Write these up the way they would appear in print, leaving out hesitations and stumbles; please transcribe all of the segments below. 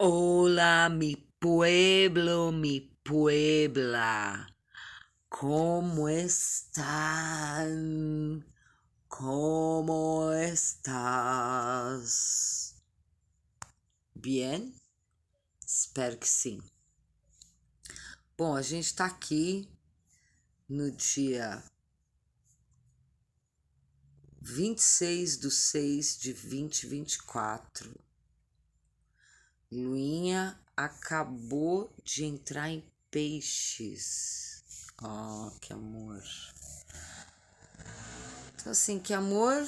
Hola, mi pueblo, mi puebla. ¿Cómo están? ¿Cómo estás? Bien? Espero que sim. Bom, a gente está aqui no dia 26/6/2024. Luinha acabou de entrar em peixes. Oh, que amor. Então, assim, que amor,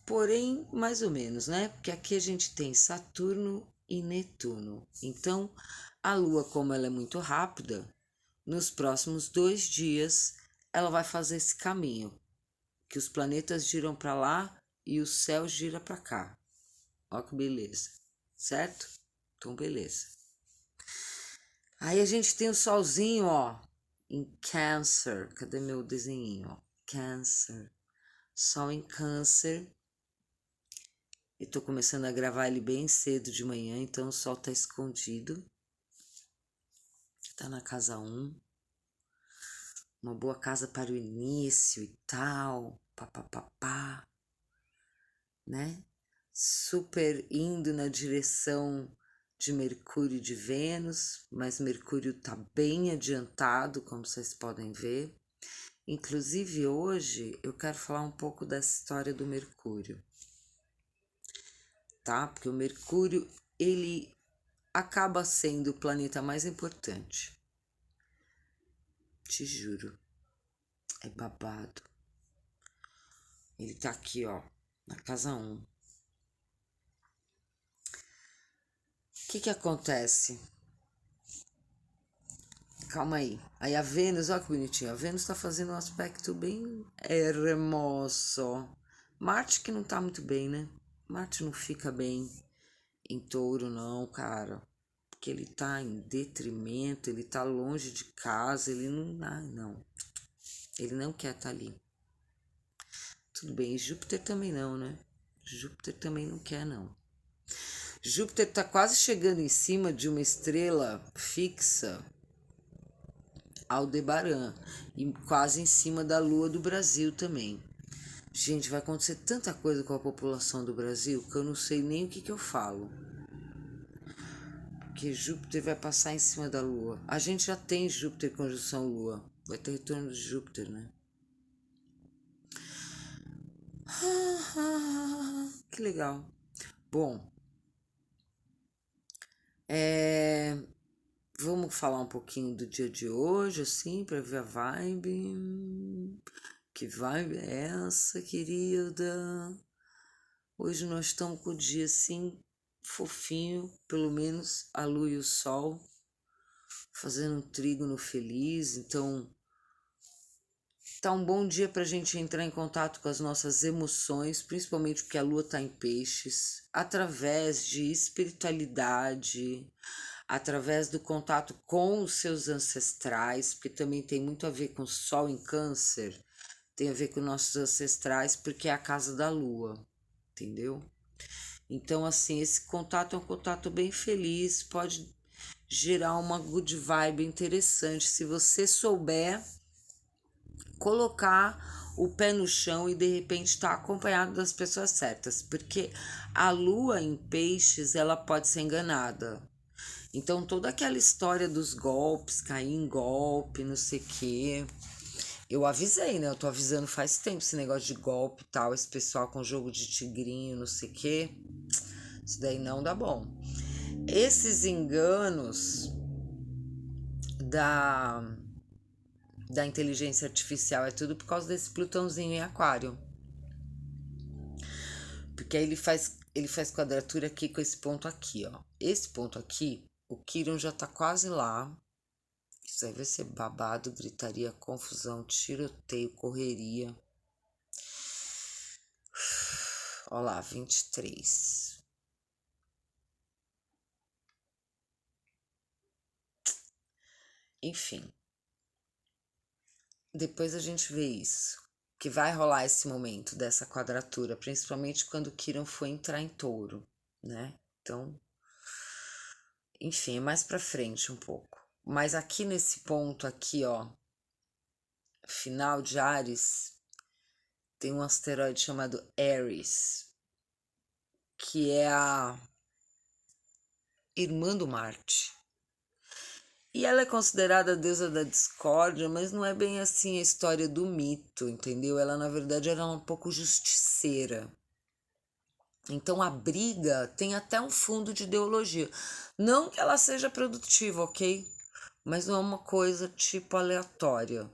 porém, mais ou menos, né? Porque aqui a gente tem Saturno e Netuno. Então, a Lua, como ela é muito rápida, nos próximos 2 dias ela vai fazer esse caminho, que os planetas giram para lá e o céu gira para cá. Ó que beleza, certo? Então, beleza. Aí a gente tem o solzinho, ó, em Câncer. Cadê meu desenho, ó? Câncer. Sol em Câncer. E tô começando a gravar ele bem cedo de manhã, então o sol tá escondido. Tá na casa 1. Uma boa casa para o início e tal. Papapá, né? Super indo na direção de Mercúrio e de Vênus, mas Mercúrio tá bem adiantado, como vocês podem ver. Inclusive hoje eu quero falar um pouco dessa história do Mercúrio, tá? Porque o Mercúrio, ele acaba sendo o planeta mais importante. Te juro, é babado. Ele tá aqui, ó, na casa 1. O que acontece? Calma aí. Aí a Vênus, olha que bonitinho. A Vênus tá fazendo um aspecto bem hermoso. Marte que não tá muito bem, né? Marte não fica bem em Touro, não, cara. Porque ele tá em detrimento, ele tá longe de casa, ele não. Ah, não. Ele não quer estar ali. Tudo bem, e Júpiter também não, né? Júpiter também não quer, não. Júpiter tá quase chegando em cima de uma estrela fixa, Aldebaran, e quase em cima da Lua do Brasil também. Gente, vai acontecer tanta coisa com a população do Brasil que eu não sei nem o que eu falo. Porque Júpiter vai passar em cima da Lua. A gente já tem Júpiter conjunção Lua. Vai ter retorno de Júpiter, né? Que legal. Bom, vamos falar um pouquinho do dia de hoje, assim, para ver a vibe. Que vibe é essa, querida? Hoje nós estamos com o dia assim, fofinho, pelo menos a lua e o sol, fazendo um trígono feliz. Então, tá um bom dia para a gente entrar em contato com as nossas emoções, principalmente porque a lua está em peixes, através de espiritualidade, através do contato com os seus ancestrais, porque também tem muito a ver com o sol em câncer, tem a ver com nossos ancestrais, porque é a casa da lua, entendeu? Então, assim, esse contato é um contato bem feliz, pode gerar uma good vibe interessante se você souber colocar o pé no chão e de repente estar acompanhado das pessoas certas, porque a lua em peixes ela pode ser enganada. Então toda aquela história dos golpes, cair em golpe, não sei o quê. Eu avisei, né? Eu tô avisando faz tempo esse negócio de golpe e tal, esse pessoal com jogo de tigrinho, não sei o quê. Isso daí não dá bom. Esses enganos da da inteligência artificial é tudo por causa desse Plutãozinho em Aquário. Porque aí ele faz quadratura aqui com esse ponto aqui, ó. Esse ponto aqui, o Quirón já tá quase lá. Isso aí vai ser babado, gritaria, confusão, tiroteio, correria. Ó lá, 23. Enfim. Depois a gente vê isso. Que vai rolar esse momento dessa quadratura, principalmente quando o Quirón for entrar em Touro, né? Então, Enfim, é mais pra frente um pouco. Mas aqui nesse ponto aqui, ó, final de Áries, tem um asteroide chamado Eris, que é a irmã do Marte. E ela é considerada a deusa da discórdia, mas não é bem assim a história do mito, entendeu? Ela, na verdade, era um pouco justiceira. Então a briga tem até um fundo de ideologia. Não que ela seja produtiva, ok? Mas não é uma coisa tipo aleatória.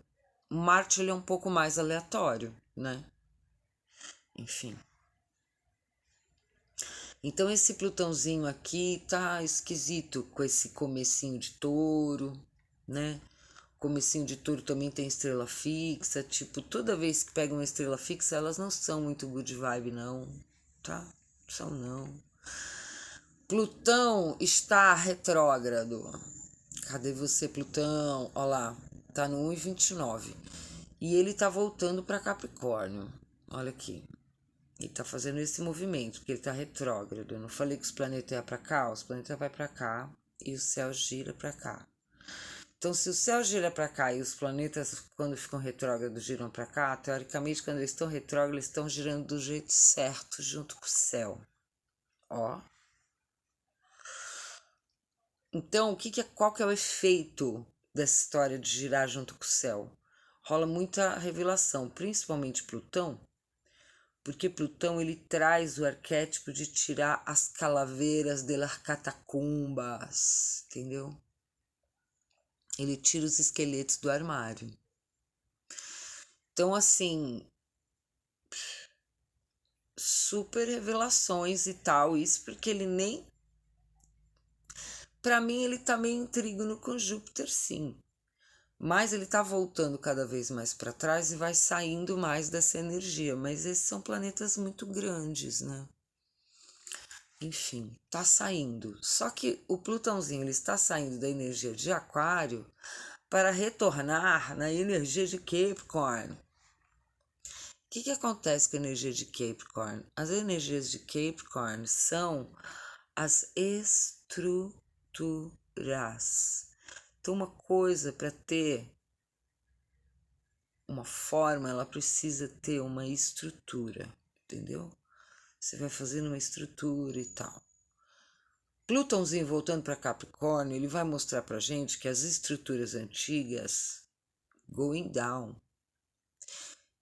Marte ele é um pouco mais aleatório, né? Enfim. Então esse Plutãozinho aqui tá esquisito com esse comecinho de touro, né? Comecinho de touro também tem estrela fixa, tipo, toda vez que pega uma estrela fixa, elas não são muito good vibe não, tá? São não. Plutão está retrógrado. Cadê você, Plutão? Olha lá, tá no 1,29. E ele tá voltando para Capricórnio. Olha aqui. Ele tá fazendo esse movimento, porque ele tá retrógrado. Eu não falei que os planetas iam para cá? Os planetas vão para cá e o céu gira para cá. Então, se o céu gira para cá e os planetas, quando ficam retrógrados, giram para cá, teoricamente, quando eles estão retrógrados, eles estão girando do jeito certo junto com o céu. Ó. Então, qual que é o efeito dessa história de girar junto com o céu? Rola muita revelação, principalmente Plutão, porque Plutão ele traz o arquétipo de tirar as calaveiras de las catacumbas, entendeu? Ele tira os esqueletos do armário. Então, assim, super revelações e tal, isso porque ele nem... Pra mim, ele tá meio em trígono com Júpiter, sim. Mas ele tá voltando cada vez mais para trás e vai saindo mais dessa energia. Mas esses são planetas muito grandes, né? Enfim, tá saindo. Só que o Plutãozinho ele está saindo da energia de Aquário para retornar na energia de Capricórnio. O que acontece com a energia de Capricórnio? As energias de Capricórnio são as estruturas. Então, uma coisa para ter uma forma, ela precisa ter uma estrutura, entendeu? Você vai fazendo uma estrutura e tal. Plutãozinho voltando para Capricórnio, ele vai mostrar pra gente que as estruturas antigas going down.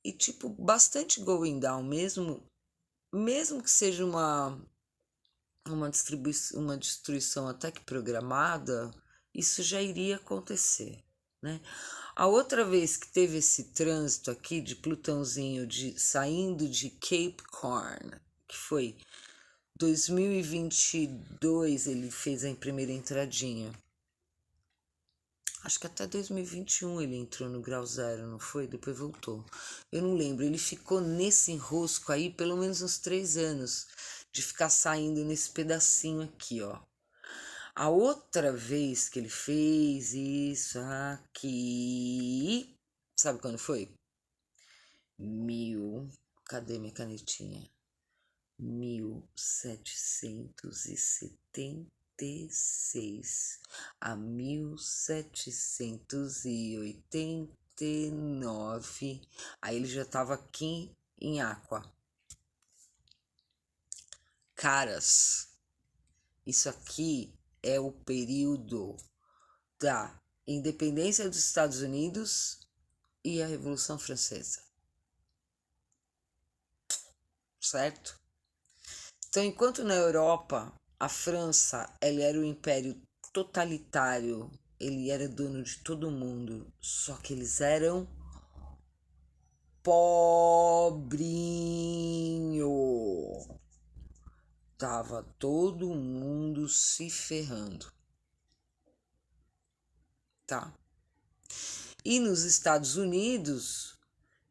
E tipo, bastante going down mesmo que seja uma destruição até que programada, isso já iria acontecer, né? A outra vez que teve esse trânsito aqui de Plutãozinho saindo de Capricórnio, que foi 2022, ele fez a primeira entradinha. Acho que até 2021 ele entrou no grau zero, não foi? Depois voltou. Eu não lembro. Ele ficou nesse enrosco aí pelo menos uns 3 anos. De ficar saindo nesse pedacinho aqui, ó. A outra vez que ele fez isso aqui... Sabe quando foi? Cadê minha canetinha? 1776 a 1789. Aí ele já estava aqui em Aqua. Caras, isso aqui é o período da independência dos Estados Unidos e a Revolução Francesa. Certo? Então, enquanto na Europa, a França, ela era o império totalitário, ele era dono de todo mundo, só que eles eram pobrinho. Tava todo mundo se ferrando. Tá? E nos Estados Unidos,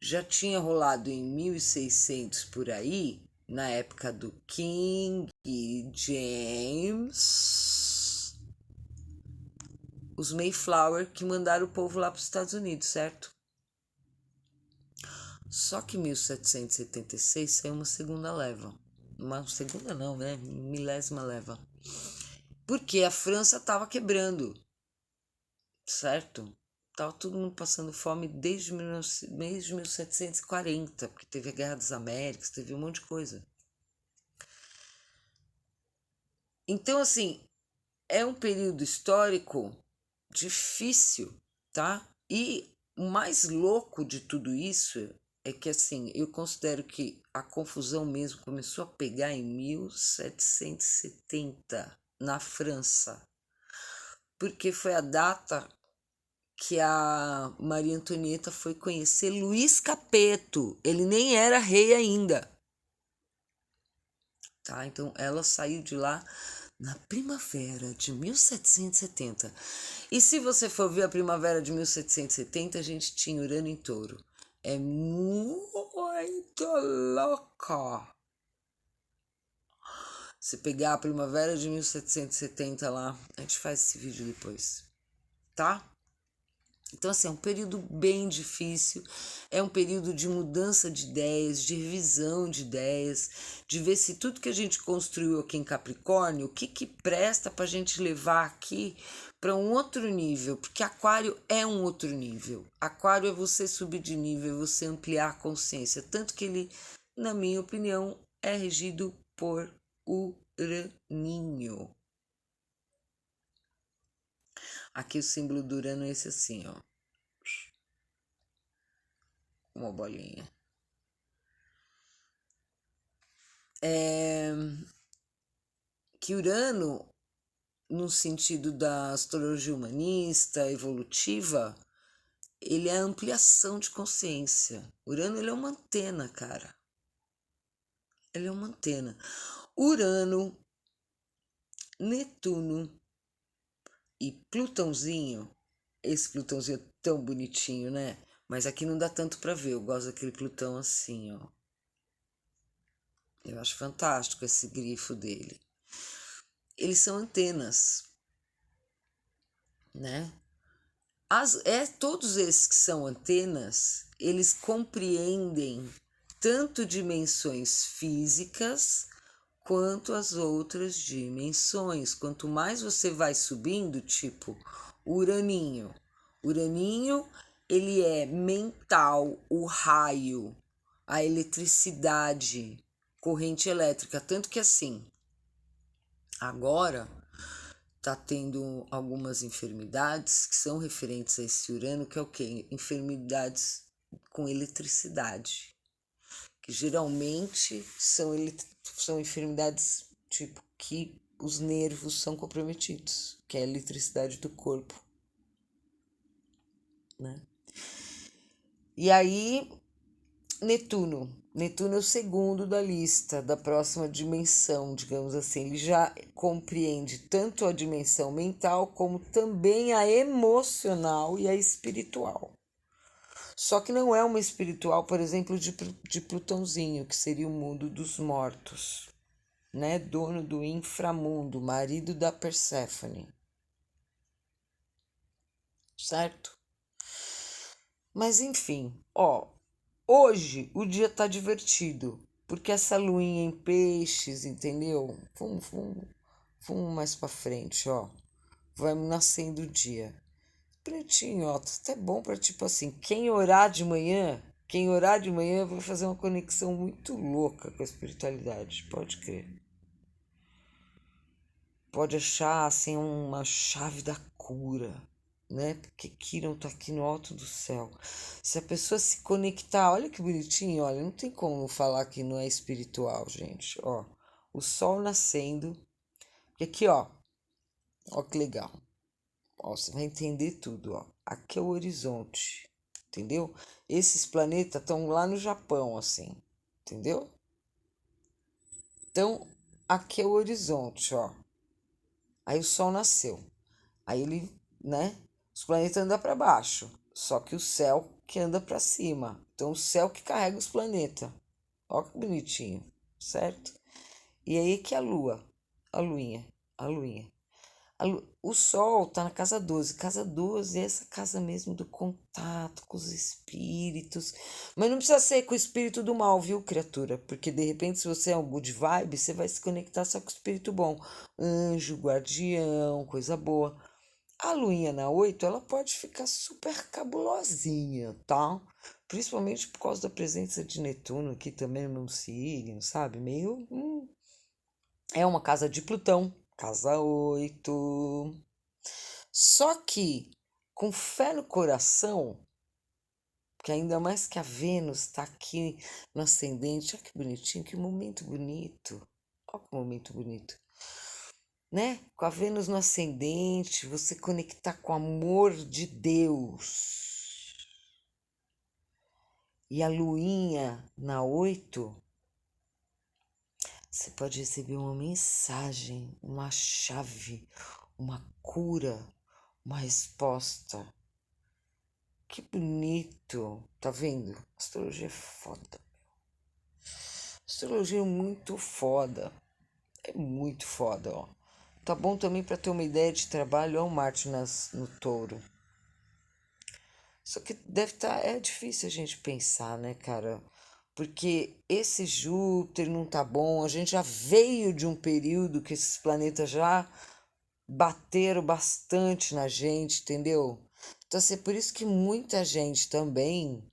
já tinha rolado em 1600 por aí, na época do King James, os Mayflower que mandaram o povo lá para os Estados Unidos, certo? Só que em 1776 saiu uma segunda leva. Uma segunda não, né? Milésima leva. porque a França estava quebrando, certo? Tava todo mundo passando fome desde 1740, porque teve a Guerra das Américas, teve um monte de coisa. Então, assim, é um período histórico difícil, tá? E o mais louco de tudo isso é que, assim, eu considero que a confusão mesmo começou a pegar em 1770, na França, porque foi a data que a Maria Antonieta foi conhecer Luís Capeto. Ele nem era rei ainda. Tá? Então ela saiu de lá na primavera de 1770. E se você for ver a primavera de 1770, a gente tinha Urano em Touro. É muito louco. Se pegar a primavera de 1770 lá, a gente faz esse vídeo depois, tá? Então, assim, é um período bem difícil, é um período de mudança de ideias, de revisão de ideias, de ver se tudo que a gente construiu aqui em Capricórnio, o que que presta para a gente levar aqui para um outro nível, porque Aquário é um outro nível. Aquário é você subir de nível, é você ampliar a consciência, tanto que ele, na minha opinião, é regido por Uraninho. Aqui o símbolo do Urano é esse assim, ó. Uma bolinha. Que Urano, no sentido da astrologia humanista, evolutiva, ele é a ampliação de consciência. Urano, ele é uma antena, cara. Ele é uma antena. Urano, Netuno e Plutãozinho. Esse Plutãozinho é tão bonitinho, né? Mas aqui não dá tanto para ver. Eu gosto daquele Plutão assim, ó. Eu acho fantástico esse grifo dele. Eles são antenas, né? Todos esses que são antenas, eles compreendem tanto dimensões físicas quanto as outras dimensões. Quanto mais você vai subindo, tipo Uraninho. Uraninho, ele é mental, o raio, a eletricidade, corrente elétrica. Tanto que assim, agora tá tendo algumas enfermidades que são referentes a esse Urano, que é o quê? Enfermidades com eletricidade, que geralmente são enfermidades tipo que os nervos são comprometidos, que é a eletricidade do corpo, né? E aí, Netuno. Netuno é o segundo da lista, da próxima dimensão, digamos assim. Ele já compreende tanto a dimensão mental como também a emocional e a espiritual. Só que não é uma espiritual, por exemplo, de Plutãozinho, que seria o mundo dos mortos, né? Dono do inframundo, marido da Perséfone. Certo? Mas enfim, ó, hoje o dia tá divertido, porque essa luinha em peixes, entendeu? Vamos mais pra frente, ó. Vai nascendo o dia. Bonitinho, ó. Tá até bom pra, tipo assim, quem orar de manhã vai fazer uma conexão muito louca com a espiritualidade, pode crer. Pode achar, assim, uma chave da cura, né? Porque Quirón tá aqui no alto do céu. Se a pessoa se conectar, olha que bonitinho, olha, não tem como falar que não é espiritual, gente, ó. O sol nascendo, e aqui, ó que legal. Ó, você vai entender tudo, ó. Aqui é o horizonte, entendeu? Esses planetas estão lá no Japão, assim, entendeu? Então, aqui é o horizonte, ó. Aí o Sol nasceu. Aí ele, né? Os planetas andam para baixo, só que o céu que anda para cima. Então, o céu que carrega os planetas. Ó que bonitinho, certo? E aí que a Lua, a Luinha, a Luinha. O Sol está na casa 12. Casa 12 é essa casa mesmo do contato com os espíritos. Mas não precisa ser com o espírito do mal, viu, criatura? Porque de repente, se você é um good vibe, você vai se conectar só com o espírito bom. Anjo, guardião, coisa boa. A luinha na 8 ela pode ficar super cabulosinha, tá? Principalmente por causa da presença de Netuno aqui também no meu signo, sabe? Meio. É uma casa de Plutão, casa 8. Só que, com fé no coração, que ainda mais que a Vênus está aqui no ascendente, olha que bonitinho, que momento bonito. Olha que momento bonito. Né? Com a Vênus no ascendente, você conectar com o amor de Deus. E a luinha na 8, você pode receber uma mensagem, uma chave, uma cura, uma resposta. Que bonito, tá vendo? Astrologia é foda. Astrologia é muito foda. É muito foda, ó. Tá bom também para ter uma ideia de trabalho, ó, o Marte no touro. Só que deve estar. É difícil a gente pensar, né, cara? Porque esse Júpiter não tá bom. A gente já veio de um período que esses planetas já bateram bastante na gente, entendeu? Então, assim, é por isso que muita gente também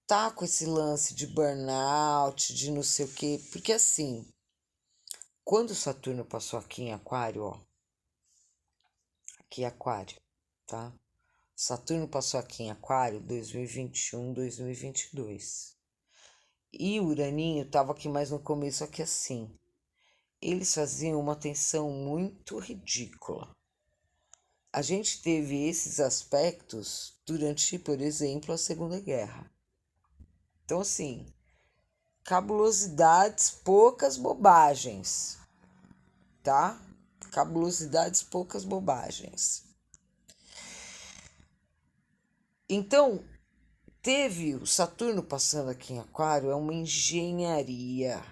tá com esse lance de burnout, de não sei o quê. Porque, assim, quando Saturno passou aqui em Aquário, ó, aqui é Aquário, tá? Saturno passou aqui em Aquário 2021, 2022. E o Uraninho estava aqui mais no começo, aqui assim. Eles faziam uma tensão muito ridícula. A gente teve esses aspectos durante, por exemplo, a Segunda Guerra. Então, assim, cabulosidades, poucas bobagens, tá? Cabulosidades, poucas bobagens. Então, teve o Saturno passando aqui em Aquário, é uma engenharia.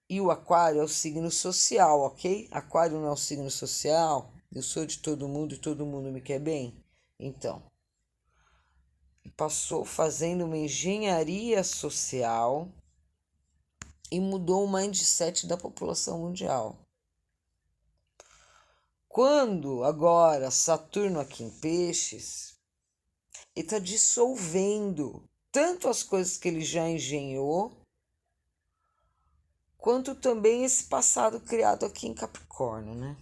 E o Aquário é o signo social, ok? Aquário não é o signo social. Eu sou de todo mundo e todo mundo me quer bem. Então, passou fazendo uma engenharia social e mudou o mindset da população mundial. Quando agora Saturno aqui em Peixes, ele está dissolvendo tanto as coisas que ele já engenhou, quanto também esse passado criado aqui em Capricórnio, né?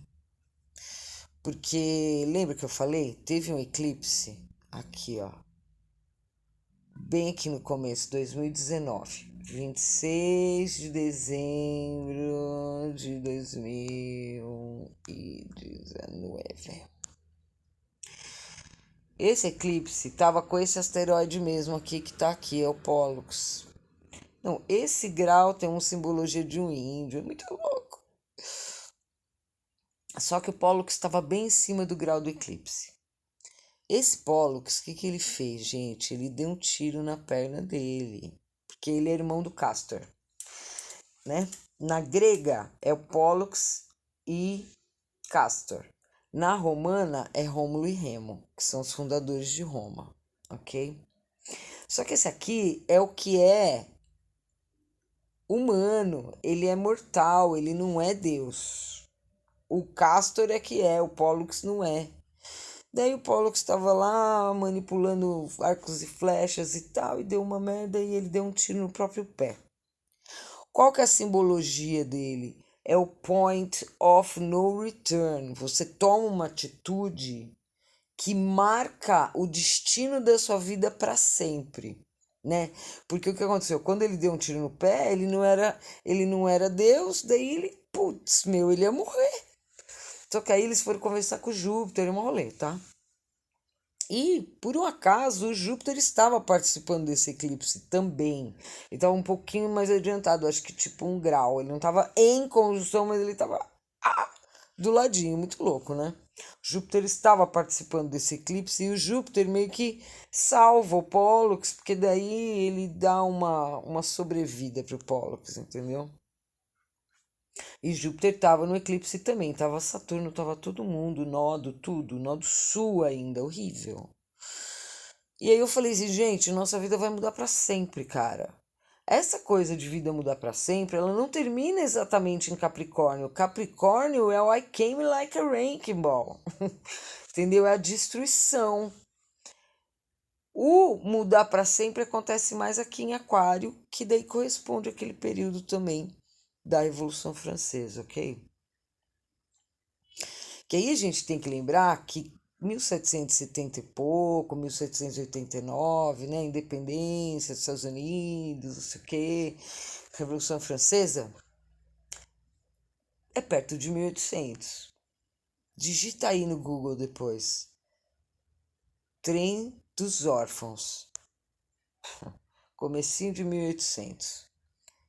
Porque lembra que eu falei? Teve um eclipse aqui, ó, bem aqui no começo, 2019, 26 de dezembro de 2019. Esse eclipse estava com esse asteroide mesmo aqui, que está aqui, é o Pollux. Não, esse grau tem uma simbologia de um índio, é muito louco. Só que o Pollux estava bem em cima do grau do eclipse. Esse Pollux, o que ele fez, gente? Ele deu um tiro na perna dele, porque ele é irmão do Castor, né? Na grega é o Pollux e Castor. Na romana é Rômulo e Remo, que são os fundadores de Roma, ok? Só que esse aqui é o que é humano, ele é mortal, ele não é Deus. O Castor é que é, o Pollux não é. Daí o Pollux estava lá manipulando arcos e flechas e tal, e deu uma merda e ele deu um tiro no próprio pé. Qual que é a simbologia dele? É o point of no return. Você toma uma atitude que marca o destino da sua vida para sempre, né? Porque o que aconteceu? Quando ele deu um tiro no pé, ele não era Deus, daí ele, putz, meu, ele ia morrer. Só que aí eles foram conversar com o Júpiter, é um rolê, tá? E, por um acaso, o Júpiter estava participando desse eclipse também. Ele estava um pouquinho mais adiantado, acho que tipo 1 grau. Ele não estava em conjunção, mas ele estava do ladinho, muito louco, né? Júpiter estava participando desse eclipse e o Júpiter meio que salva o Pollux, porque daí ele dá uma sobrevida para o Pollux, entendeu? E Júpiter estava no eclipse também, tava Saturno, tava todo mundo, nodo, tudo, nodo sul ainda, horrível. E aí eu falei assim, gente, nossa vida vai mudar para sempre, cara. Essa coisa de vida mudar para sempre, ela não termina exatamente em Capricórnio. Capricórnio é o I came like a wrecking ball. Entendeu? É a destruição. O mudar para sempre acontece mais aqui em Aquário, que daí corresponde àquele período também da Revolução Francesa, ok? Que aí a gente tem que lembrar que 1770 e pouco, 1789, né, independência dos Estados Unidos, não sei o quê, Revolução Francesa, é perto de 1800. Digita aí no Google depois. Trem dos Órfãos. Comecinho de 1800.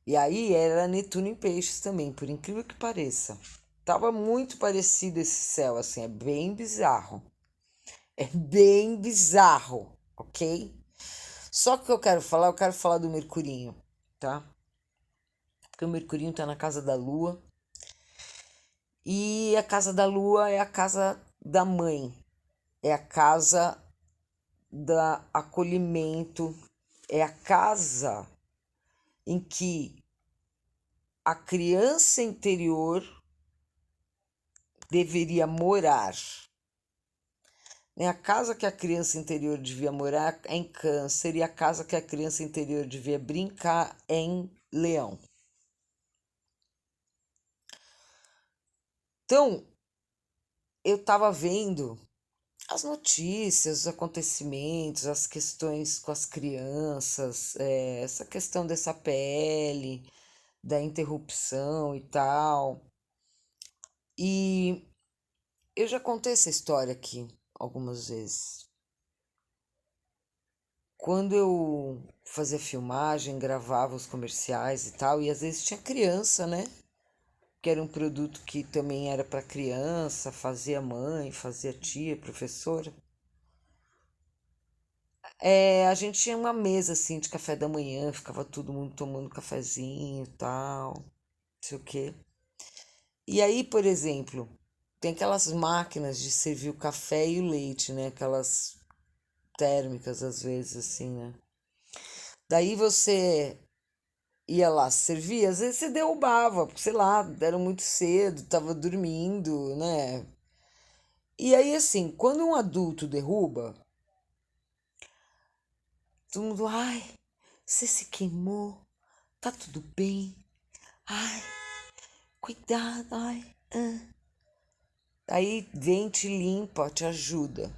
E aí era Netuno em Peixes também, por incrível que pareça. Tava muito parecido esse céu, assim, é bem bizarro. É bem bizarro, ok? Só que o que eu quero falar do Mercurinho, tá? Porque o Mercurinho tá na casa da Lua. E a casa da Lua é a casa da mãe. É a casa da acolhimento. É a casa em que a criança interior deveria morar. Né? A casa que a criança interior devia morar é em Câncer e a casa que a criança interior devia brincar é em Leão. Então, eu estava vendo as notícias, os acontecimentos, as questões com as crianças, essa questão dessa PL, da interrupção e tal. E eu já contei essa história aqui algumas vezes. Quando eu fazia filmagem, gravava os comerciais e tal, e às vezes tinha criança, né? Que era um produto que também era para criança, fazia mãe, fazia tia, professora. A gente tinha uma mesa assim de café da manhã, ficava todo mundo tomando cafezinho e tal, não sei o quê. E aí, por exemplo, tem aquelas máquinas de servir o café e o leite, né? Aquelas térmicas às vezes assim, né? Daí você ia lá servir, às vezes você derrubava, porque sei lá, era muito cedo, tava dormindo, né? E aí assim, quando um adulto derruba, todo mundo, ai, você se queimou, tá tudo bem, ai, cuidado, ai. Aí vem, te limpa, te ajuda.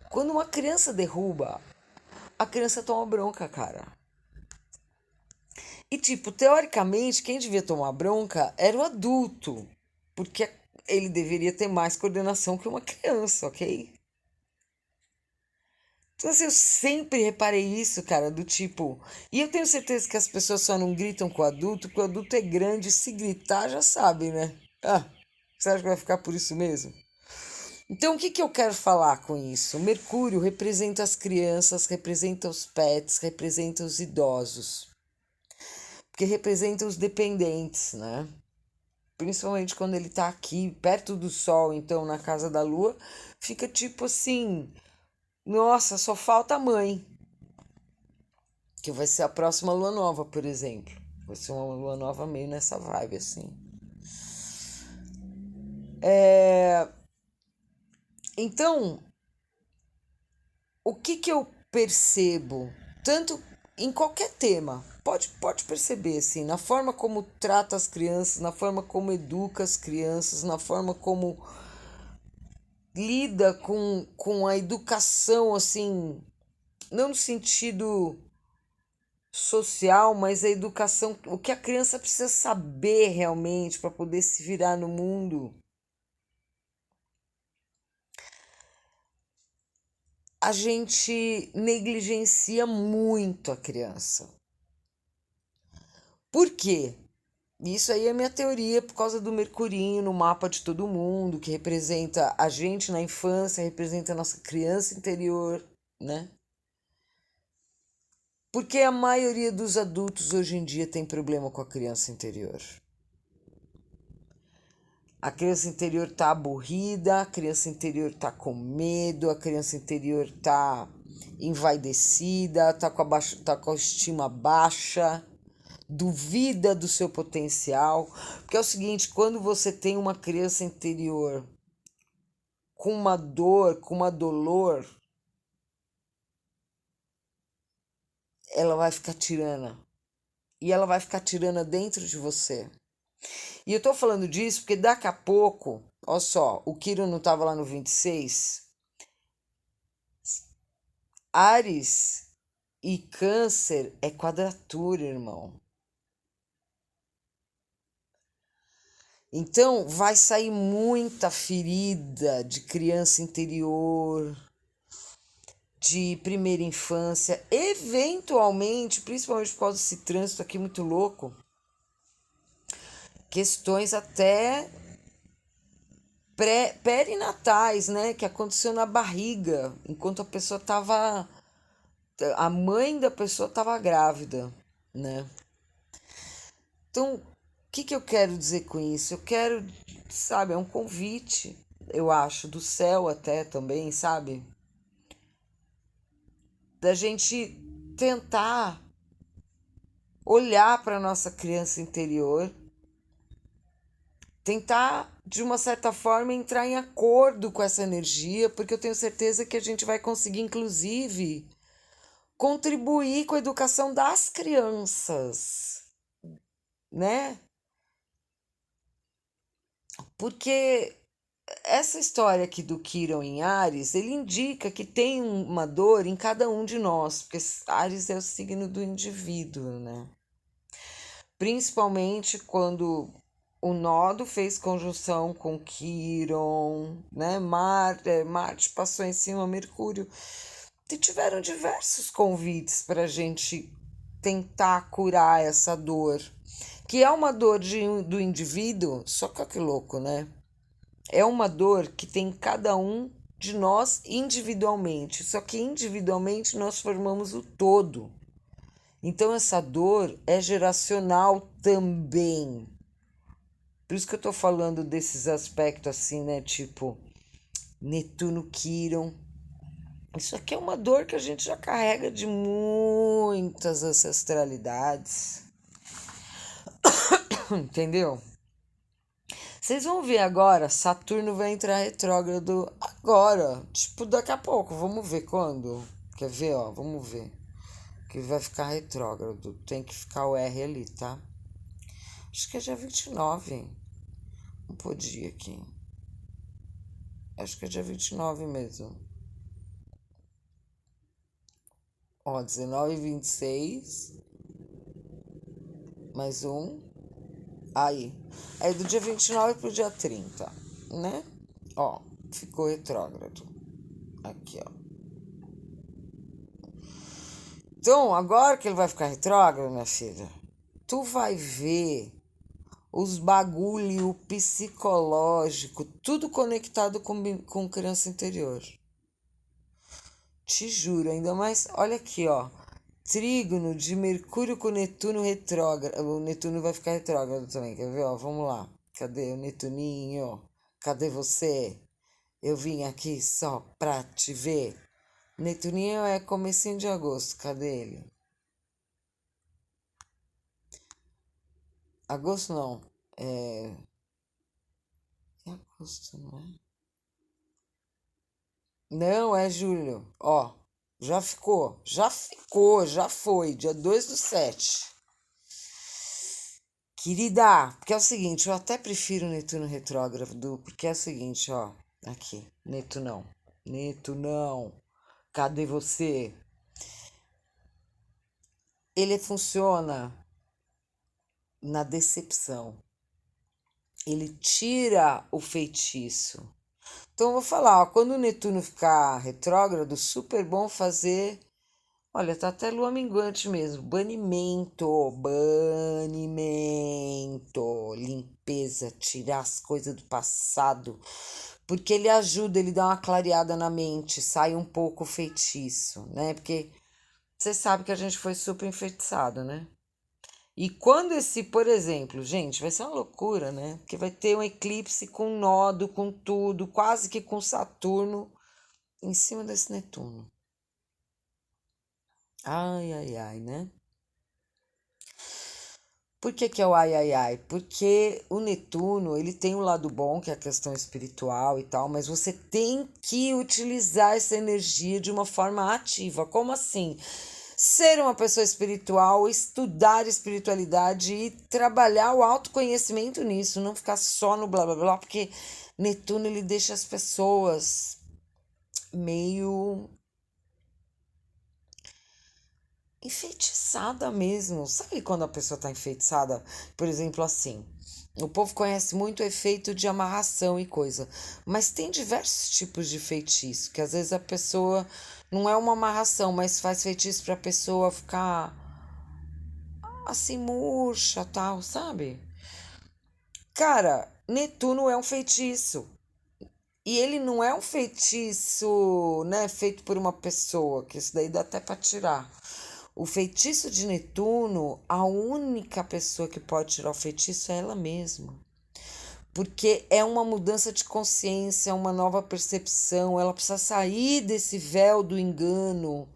Quando uma criança derruba, a criança toma bronca, cara. E tipo, teoricamente, quem devia tomar bronca era o adulto, porque ele deveria ter mais coordenação que uma criança, ok? Então, assim, eu sempre reparei isso, cara, do tipo. E eu tenho certeza que as pessoas só não gritam com o adulto, porque o adulto é grande, se gritar já sabe, né? Ah, você acha que vai ficar por isso mesmo? Então, o que que eu quero falar com isso? Mercúrio representa as crianças, representa os pets, representa os idosos, porque representa os dependentes, né? Principalmente quando ele tá aqui, perto do Sol, então na casa da Lua, fica tipo assim: nossa, só falta a mãe, que vai ser a próxima Lua Nova, por exemplo. Vai ser uma Lua Nova meio nessa vibe, assim. Então, o que que eu percebo, tanto em qualquer tema, pode perceber, assim, na forma como trata as crianças, na forma como educa as crianças, na forma como lida com a educação, assim, não no sentido social, mas a educação, o que a criança precisa saber realmente para poder se virar no mundo. A gente negligencia muito a criança. Por quê? Isso aí é minha teoria por causa do Mercurinho no mapa de todo mundo, que representa a gente na infância, representa a nossa criança interior, né? Porque a maioria dos adultos hoje em dia tem problema com a criança interior. A criança interior tá aborrida, a criança interior tá com medo, a criança interior tá envaidecida, tá com a estima baixa, duvida do seu potencial. Porque é o seguinte, quando você tem uma criança interior com uma dor, com uma dolor, ela vai ficar tirana. E ela vai ficar tirana dentro de você. E eu tô falando disso porque daqui a pouco, olha só, o Quirón não tava lá no 26. Áries e Câncer é quadratura, irmão. Então vai sair muita ferida de criança interior, de primeira infância, eventualmente, principalmente por causa desse trânsito aqui muito louco, questões até perinatais, né? Que aconteceu na barriga, enquanto a pessoa tava. A mãe da pessoa tava grávida, né? Então, o que eu quero dizer com isso? Eu quero, sabe, é um convite, eu acho, do céu até também, sabe? Da gente tentar olhar para nossa criança interior, tentar de uma certa forma entrar em acordo com essa energia, porque eu tenho certeza que a gente vai conseguir, inclusive, contribuir com a educação das crianças, né? Porque essa história aqui do Quirón em Áries, ele indica que tem uma dor em cada um de nós, porque Áries é o signo do indivíduo, né? Principalmente quando o nodo fez conjunção com Quirón, né? Marte passou em cima Mercúrio. E tiveram diversos convites para a gente tentar curar essa dor, que é uma dor do indivíduo, só que louco, né? É uma dor que tem cada um de nós individualmente, só que individualmente nós formamos o todo. Então essa dor é geracional também. Por isso que eu tô falando desses aspectos assim, né? Tipo, Netuno, Quirón. Isso aqui é uma dor que a gente já carrega de muitas ancestralidades. Entendeu? Vocês vão ver agora, Saturno vai entrar retrógrado agora. Tipo, daqui a pouco. Vamos ver quando. Quer ver, ó? Vamos ver. Que vai ficar retrógrado. Tem que ficar o R ali, tá? Acho que é dia 29, hein? Não podia aqui. Acho que é dia 29 mesmo. Ó, 19 e 26. Mais um. Aí. Aí do dia 29 pro dia 30, né? Ó, ficou retrógrado. Aqui, ó. Então, agora que ele vai ficar retrógrado, minha filha, tu vai ver os bagulho psicológico, tudo conectado com criança interior. Te juro, ainda mais, olha aqui, ó. Trígono de Mercúrio com Netuno retrógrado. O Netuno vai ficar retrógrado também, quer ver? Ó, vamos lá. Cadê o Netuninho? Cadê você? Eu vim aqui só pra te ver. Netuninho é comecinho de agosto, cadê ele? Agosto não, é agosto, não é? Não, é julho. Ó, já foi, dia 2/7. Querida, porque é o seguinte, eu até prefiro Netuno retrógrado, porque é o seguinte, ó, aqui, Netunão, cadê você? Ele funciona na decepção, ele tira o feitiço. Então eu vou falar, ó, quando o Netuno ficar retrógrado, super bom fazer. Olha, tá até lua minguante mesmo. Banimento, limpeza, tirar as coisas do passado. Porque ele ajuda, ele dá uma clareada na mente, sai um pouco o feitiço, né? Porque você sabe que a gente foi super enfeitiçado, né? E quando por exemplo, gente, vai ser uma loucura, né? Porque vai ter um eclipse com nodo, com tudo, quase que com Saturno em cima desse Netuno. Ai, ai, ai, né? Por que que é o ai, ai, ai? Porque o Netuno, ele tem um lado bom, que é a questão espiritual e tal, mas você tem que utilizar essa energia de uma forma ativa. Como assim? Ser uma pessoa espiritual, estudar espiritualidade e trabalhar o autoconhecimento nisso, não ficar só no blá blá blá, porque Netuno ele deixa as pessoas meio enfeitiçada mesmo. Sabe quando a pessoa tá enfeitiçada? Por exemplo, assim, o povo conhece muito o efeito de amarração e coisa, mas tem diversos tipos de feitiço, que às vezes a pessoa não é uma amarração, mas faz feitiço pra pessoa ficar assim murcha, tal, sabe? Cara, Netuno é um feitiço. E ele não é um feitiço, né, feito por uma pessoa, que isso daí dá até para tirar. O feitiço de Netuno, a única pessoa que pode tirar o feitiço é ela mesma. Porque é uma mudança de consciência, uma nova percepção, ela precisa sair desse véu do engano,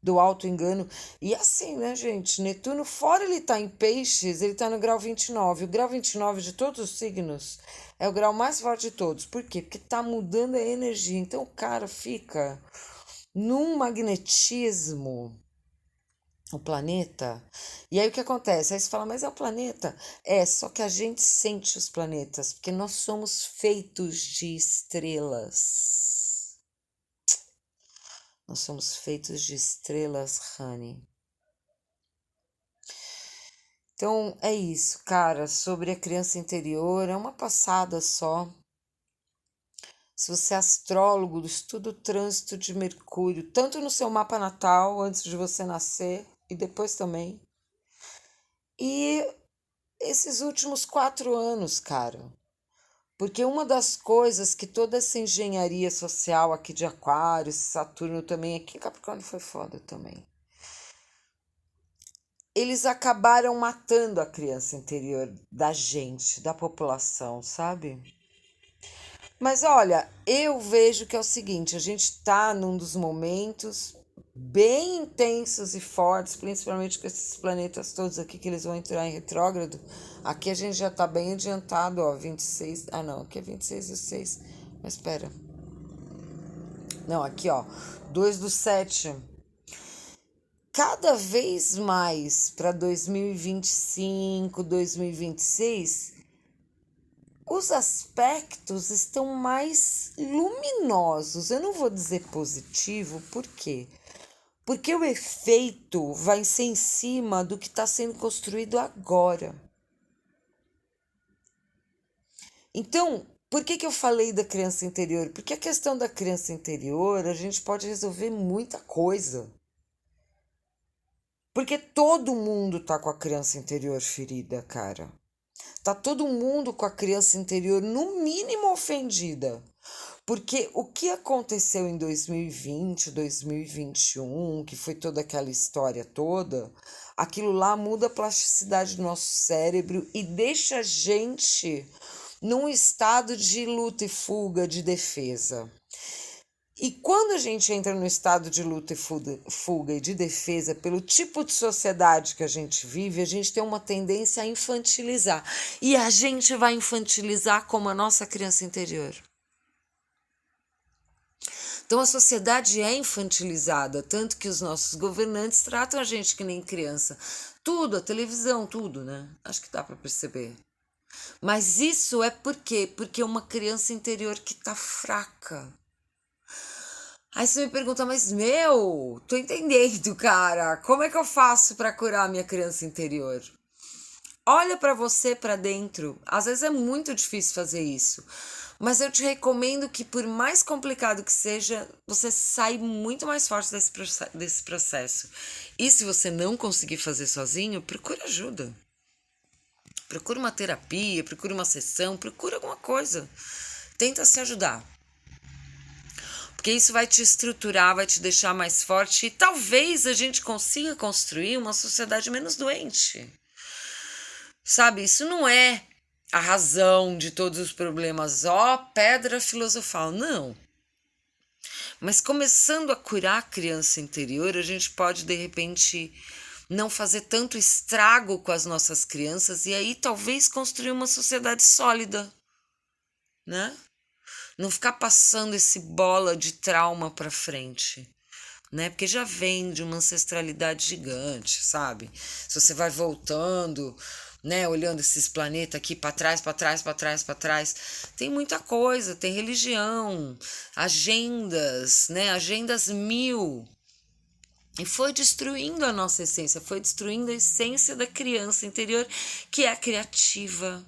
do auto-engano. E assim, né, gente? Netuno, fora ele tá em peixes, ele tá no grau 29. O grau 29 de todos os signos é o grau mais forte de todos. Por quê? Porque tá mudando a energia. Então o cara fica num magnetismo, o planeta. E aí o que acontece? Aí você fala, mas é o planeta? É, só que a gente sente os planetas, porque nós somos feitos de estrelas. Nós somos feitos de estrelas, Honey. Então é isso, cara. Sobre a criança interior, é uma passada só. Se você é astrólogo, estuda o trânsito de Mercúrio, tanto no seu mapa natal, antes de você nascer, e depois também. E esses últimos 4 anos, cara. Porque uma das coisas que toda essa engenharia social aqui de Aquário, Saturno também, aqui em Capricórnio foi foda também. Eles acabaram matando a criança interior da gente, da população, sabe? Mas olha, eu vejo que é o seguinte, a gente tá num dos momentos bem intensos e fortes, principalmente com esses planetas todos aqui que eles vão entrar em retrógrado. Aqui a gente já tá bem adiantado, ó, 26. Ah, não, aqui é 26 do 6. Mas espera. Não, aqui, ó, 2 do 7. Cada vez mais para 2025, 2026, os aspectos estão mais luminosos. Eu não vou dizer positivo, por quê? Porque o efeito vai ser em cima do que está sendo construído agora. Então, por que que eu falei da criança interior? Porque a questão da criança interior, a gente pode resolver muita coisa. Porque todo mundo tá com a criança interior ferida, cara. Tá todo mundo com a criança interior, no mínimo, ofendida. Porque o que aconteceu em 2020, 2021, que foi toda aquela história toda, aquilo lá muda a plasticidade do nosso cérebro e deixa a gente num estado de luta e fuga, de defesa. E quando a gente entra no estado de luta e fuga e de defesa, pelo tipo de sociedade que a gente vive, a gente tem uma tendência a infantilizar. E a gente vai infantilizar como a nossa criança interior. Então a sociedade é infantilizada, tanto que os nossos governantes tratam a gente que nem criança. Tudo, a televisão, tudo, né? Acho que dá para perceber. Mas isso é por quê? Porque é uma criança interior que tá fraca. Aí você me pergunta, mas meu, tô entendendo, cara. Como é que eu faço para curar a minha criança interior? Olha para você para dentro. Às vezes é muito difícil fazer isso. Mas eu te recomendo que, por mais complicado que seja, você sai muito mais forte desse processo. E se você não conseguir fazer sozinho, procura ajuda. Procura uma terapia, procura uma sessão, procura alguma coisa. Tenta se ajudar. Porque isso vai te estruturar, vai te deixar mais forte e talvez a gente consiga construir uma sociedade menos doente. Sabe, isso não é a razão de todos os problemas, ó, pedra filosofal, não. Mas começando a curar a criança interior, a gente pode de repente não fazer tanto estrago com as nossas crianças e aí talvez construir uma sociedade sólida, né? Não ficar passando esse bola de trauma para frente, né? Porque já vem de uma ancestralidade gigante, sabe? Se você vai voltando, né, olhando esses planetas aqui para trás, para trás, para trás, para trás, tem muita coisa, tem religião, agendas, né? Agendas mil. E foi destruindo a nossa essência, foi destruindo a essência da criança interior, que é criativa,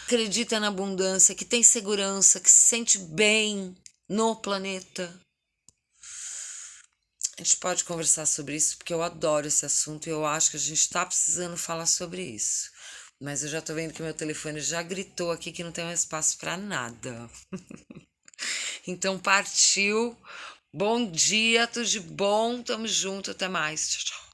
acredita na abundância, que tem segurança, que se sente bem no planeta. A gente pode conversar sobre isso porque eu adoro esse assunto e eu acho que a gente está precisando falar sobre isso. Mas eu já tô vendo que meu telefone já gritou aqui que não tem mais espaço para nada. Então partiu. Bom dia, tudo de bom. Tamo junto, até mais. Tchau, tchau.